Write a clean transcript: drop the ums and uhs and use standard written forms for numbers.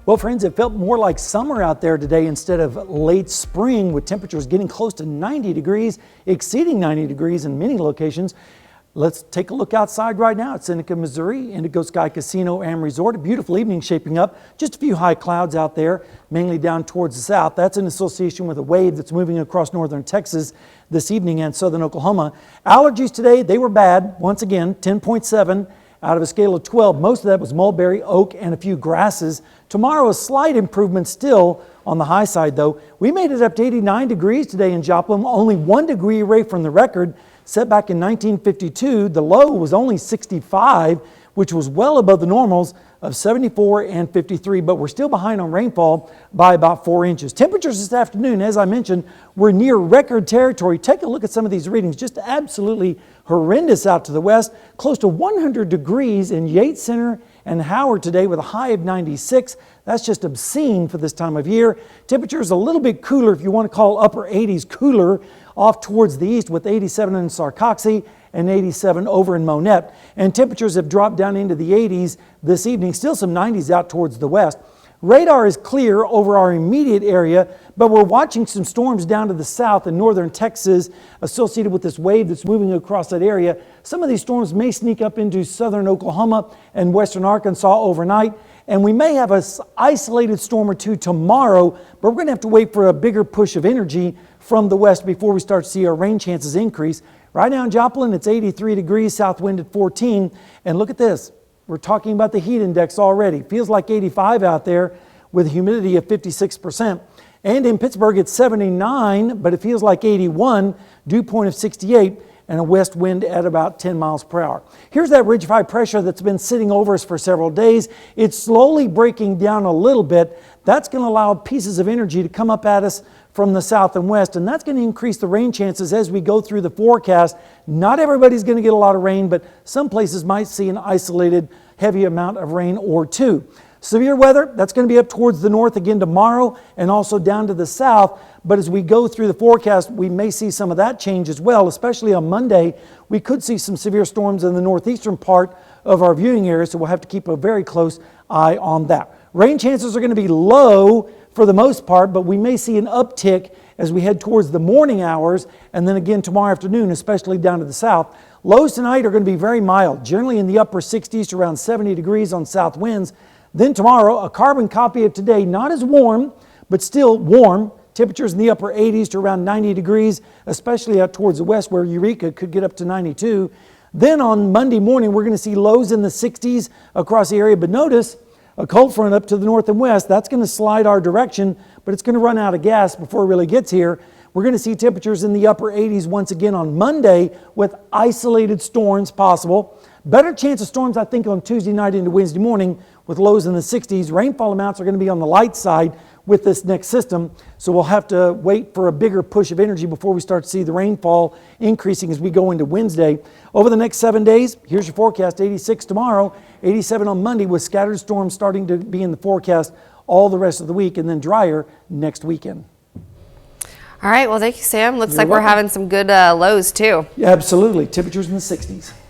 Well, friends, it felt more like summer out there today instead of late spring, with temperatures getting close to 90 degrees, exceeding 90 degrees in many locations. Let's take a look outside right now at Seneca, Missouri, Indigo Sky Casino and Resort. A beautiful evening shaping up. Just a few high clouds out there, mainly down towards the south. That's in association with a wave that's moving across northern Texas this evening and southern Oklahoma. Allergies today, they were bad. Once again, 10.7 out of a scale of 12. Most of that was mulberry, oak, and a few grasses. Tomorrow, a slight improvement still on the high side, though. We made it up to 89 degrees today in Joplin, only 1 degree away from the record set back in 1952. The low was only 65, which was well above the normals of 74 and 53, but we're still behind on rainfall by about 4 inches. Temperatures this afternoon, as I mentioned, were near record territory. Take a look at some of these readings, just absolutely horrendous out to the west. Close to 100 degrees in Yates Center and Howard today with a high of 96. That's just obscene for this time of year. Temperatures a little bit cooler, if you want to call upper 80s cooler, off towards the east with 87 in Sarcoxy and 87 over in Monette. And temperatures have dropped down into the 80s this evening. Still some 90s out towards the west. Radar is clear over our immediate area, but we're watching some storms down to the south in northern Texas associated with this wave that's moving across that area. Some of these storms may sneak up into southern Oklahoma and western Arkansas overnight. And we may have an isolated storm or two tomorrow, but we're going to have to wait for a bigger push of energy from the west before we start to see our rain chances increase. Right now in Joplin, it's 83 degrees, south wind at 14. And look at this. We're talking about the heat index already. Feels like 85 out there with humidity of 56%. And in Pittsburgh, it's 79, but it feels like 81, dew point of 68, and a west wind at about 10 miles per hour. Here's that ridge of high pressure that's been sitting over us for several days. It's slowly breaking down a little bit. That's going to allow pieces of energy to come up at us from the south and west, and that's going to increase the rain chances as we go through the forecast. Not everybody's going to get a lot of rain, but some places might see an isolated heavy amount of rain or two. Severe weather, that's going to be up towards the north again tomorrow and also down to the south. But as we go through the forecast, we may see some of that change as well, especially on Monday. We could see some severe storms in the northeastern part of our viewing area, so we'll have to keep a very close eye on that. Rain chances are going to be low for the most part, but we may see an uptick as we head towards the morning hours and then again tomorrow afternoon, especially down to the south. Lows tonight are going to be very mild, generally in the upper 60s to around 70 degrees on south winds. Then tomorrow, a carbon copy of today, not as warm, but still warm. Temperatures in the upper 80s to around 90 degrees, especially out towards the west where Eureka could get up to 92. Then on Monday morning, we're going to see lows in the 60s across the area. But notice a cold front up to the north and west. That's going to slide our direction, but it's going to run out of gas before it really gets here. We're going to see temperatures in the upper 80s once again on Monday with isolated storms possible. Better chance of storms, I think, on Tuesday night into Wednesday morning with lows in the 60s. Rainfall amounts are going to be on the light side with this next system, so we'll have to wait for a bigger push of energy before we start to see the rainfall increasing as we go into Wednesday. Over the next 7 days, here's your forecast: 86 tomorrow, 87 on Monday, with scattered storms starting to be in the forecast all the rest of the week, and then drier next weekend. All right, well, thank you, Sam. Looks like we're having some good lows too. Yeah, absolutely. Temperatures in the 60s.